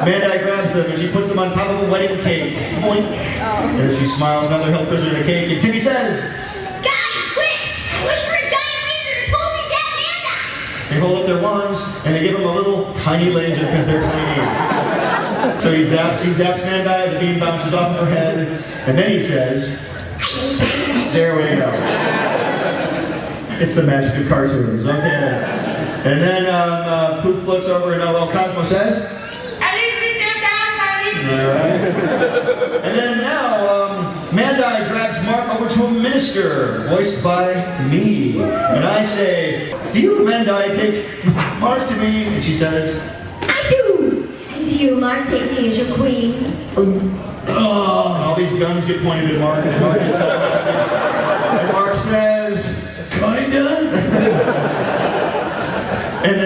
Mandi grabs them and she puts them on top of a wedding cake. Boink. And then she smiles, another held prisoner in a cake, and Timmy says, "Guys, quick! I wish for a giant laser to totally zap Mandi!" they hold up their wands and they give him a little tiny laser because they're tiny. So he zaps Mandi, the beam bounces off of her head, and then he says, there we go. It's the magic of cartoons, okay. And then Poof floats over and Cosmo says, "At least we still sound funny!" alright. And then now, Mandi drags Mark over to a minister, voiced by me. And I say, do you, Mandi, take Mark to me? And she says, "I do! And do you, Mark, take me as your queen?" and all these guns get pointed at Mark, and Mark is held hostage. And Mark says, Kinda. and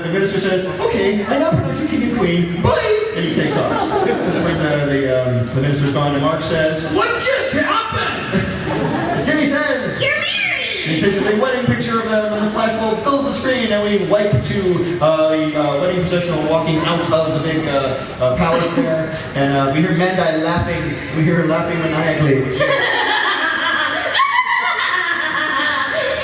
the minister says, okay, I now pronounce you king and queen. Bye! And he takes off. So when the minister's gone, and Mark says, What just happened? and Timmy says, "You're married!" and he takes a big wedding picture of them, and the flashbulb fills the screen, and we wipe to the wedding processional walking out of the big palace there, and we hear Mandi laughing. We hear her laughing maniacally.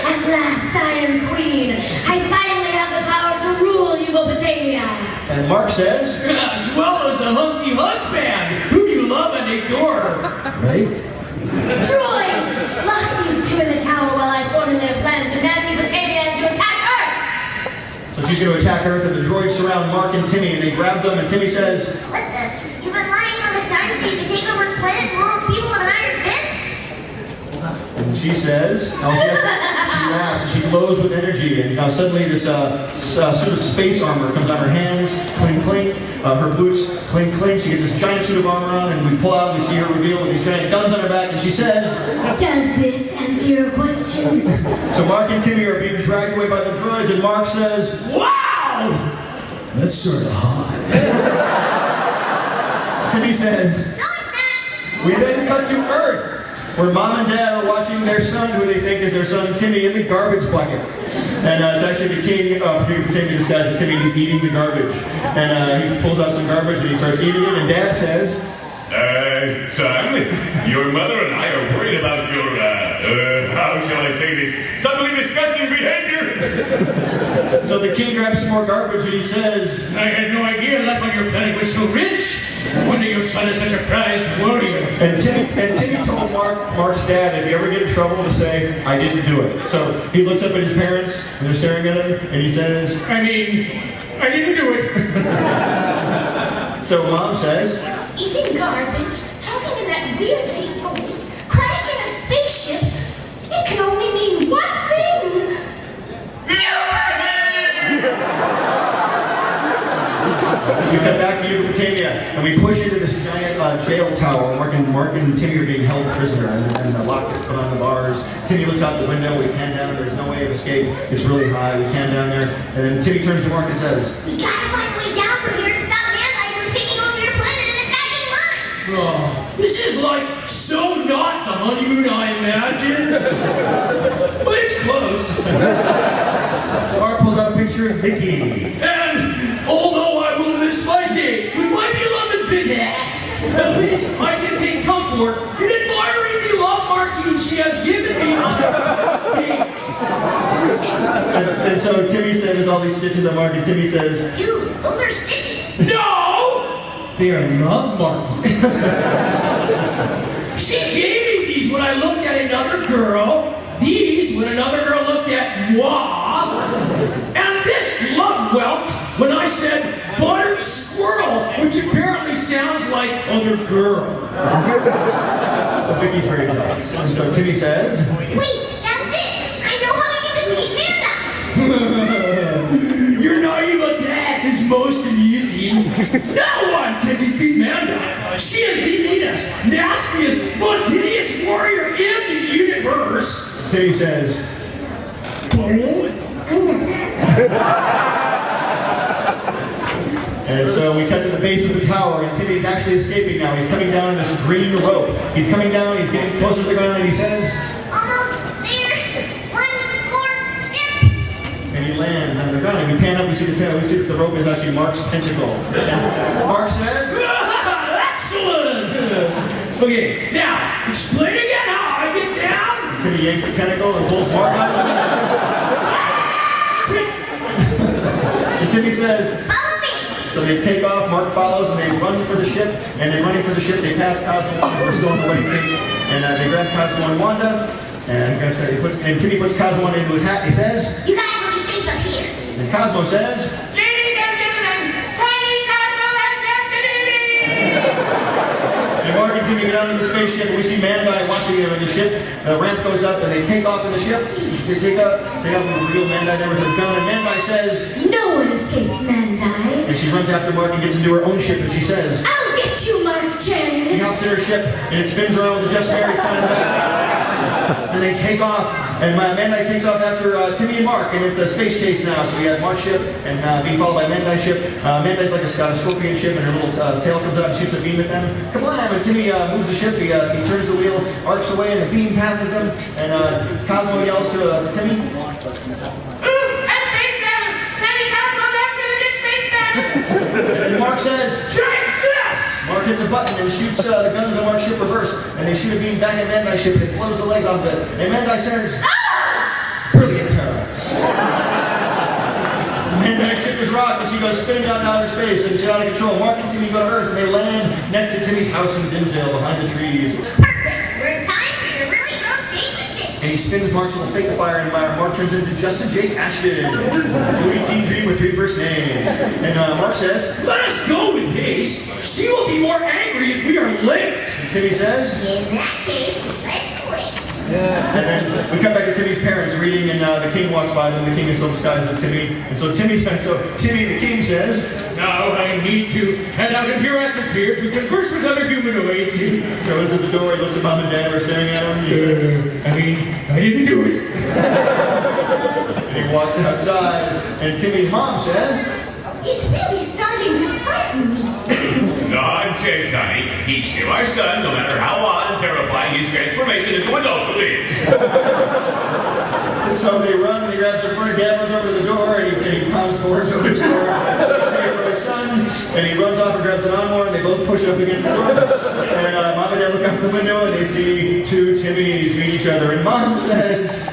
At last I am queen. I finally have the power to rule Yugopatamia. And Mark says, As well as a hunky husband, who you love and adore. Right? Troy, lock these two in the tower while I form their plan to man Yugopatamia and to attack Earth. so she's going to attack Earth, and the droids surround Mark and Timmy, and they grab them, and Timmy says, What the? You've been lying on the stars so you can take over his planet and rule his people with an iron fist? and she says, she laughs, and she glows with energy, and suddenly this suit of space armor comes on her hands, clink, clink, her boots, clink, clink. She gets this giant suit of armor on, and we pull out, and we see her reveal with these giant guns on her back, and she says, Does this answer your question? so Mark and Timmy are being dragged away by the droids, and Mark says, Wow! That's sort of hot. Timmy says, No, it's not. we then cut to Earth, where Mom and Dad are watching their son, who they think is their son Timmy, in the garbage bucket. And it's actually the king of Timmy disguised as Timmy. He's eating the garbage. And he pulls out some garbage and he starts eating it, and Dad says, son, your mother and I are worried about your, how shall I say this, subtly disgusting behavior. so the king grabs some more garbage and he says, I had no idea life on your planet was so rich. No wonder your son is such a prized warrior. and Timmy told Mark's dad, if you ever get in trouble, to say, I didn't do it. So he looks up at his parents, and they're staring at him, and he says, I didn't do it. so Mom says, Eating garbage, talking in that weird deep voice, crashing a spaceship. It can only mean one thing. we cut back to Yugopatamia, and we push into this giant jail tower. Mark and Timmy are being held prisoner, and the lock is put on the bars. Timmy looks out the window, we pan down, there's no way of escape. It's really high, we pan down there, and then Timmy turns to Mark and says, We gotta find a way down from here to stop Mandi from taking over your planet and attacking mine. Oh, this is like so not the honeymoon I imagined. But it's close. so Mark pulls out a picture of Vicky. And although I will miss my date with my beloved Big Hat, at least I can take comfort in admiring the love marking she has given me on dates. And so Timmy says, all these stitches on Mark, and Timmy says, Dude, those are stitches. No! They are love markings. She gave me these when I looked at another girl, these when another girl looked at moi, and this love welt when I said buttered squirrel, which apparently sounds like other girl. so Vicky's very jealous. And so Timmy says, Wait, that's it. I know how to defeat Mandi. Your naive attack is most amusing. No one can defeat Mandi. She is the meanest, nastiest, most hideous warrior in the universe. Timmy says, There is another. and so we cut to the base of the tower, and Timmy's actually escaping now. He's coming down in this green rope. He's coming down, he's getting closer to the ground, and he says, Almost there. One more step. and he lands on the ground. And we pan up, we see that the rope is actually Mark's tentacle. And Mark says, Excellent! Okay, now, explain again how I get down. Timmy yanks the tentacle and pulls Mark out. And Timmy says, Follow me! so they take off, Mark follows, and they run for the ship. And they're running for the ship, they pass Cosmo, and we're still on the wedding cake. And they grab Cosmo and Wanda. And Timmy puts Cosmo into his hat and he says, You guys will be safe up here. and Cosmo says, Ladies and gentlemen, Tiny Cosmo has left the building! and Mark and Timmy get out of the spaceship, and we see Mandai watching them in the ship. The ramp goes up, and they take off in the ship. They take off and reveal Mandai there with her gun, and Mandai says, No one escapes Mandai. and she runs after Mark and gets into her own ship, and she says, I'll get you, Mark she Chen. hops in her ship, and it spins around with the Just Married sign in the back. And they take off, and Mandai takes off after Timmy and Mark, and it's a space chase now. So we have Mark's ship, and being followed by Mandai's ship. Mandai's like a scorpion ship, and her little tail comes out and shoots a beam at them. Come on, and Timmy moves the ship, he turns the wheel, arcs away, and the beam passes them, and Cosmo yells to Timmy, and Mark says, Take this! Mark hits a button and shoots the guns on Mark's ship reverse, and they shoot a beam back at Mandai's ship, and it blows the legs off of it. And Mandai says, brilliant turrets. Mandai's ship is rocked, and she goes spinning out in outer space, and she's out of control. Mark and Timmy go to Earth, and they land next to Timmy's house in Dimsdale behind the trees. Perfect. We're in time for your really gross game of fish. And he spins Mark's little fake fire, and Mark turns into Justin Jake Ashton, Louis T. Dream with 3 first names. And Mark says, Let us go with haste. She will be more angry if we are late. and Timmy says, In that case, let's wait. and then we come back to Timmy's parents reading, and the king walks by them. The king is so disguised as Timmy, and so Timmy the king says, Now I need to head out into your atmosphere to converse with other humanoids. he goes to the door, he looks at mom and dad, are staring at him, he says, I didn't do it. and he walks outside, and Timmy's mom says, He's really starting to frighten me. Nonsense, honey. He's still our son, no matter how odd and terrifying his transformation into adulthood is. and so they run, and he grabs their friend, dad runs over to the door, and he pounds boards over the door, stay for his son, and he runs off and grabs an armor, and they both push up against the door, and mom and dad look out the window, and they see 2 Timmys meet each other, and mom says,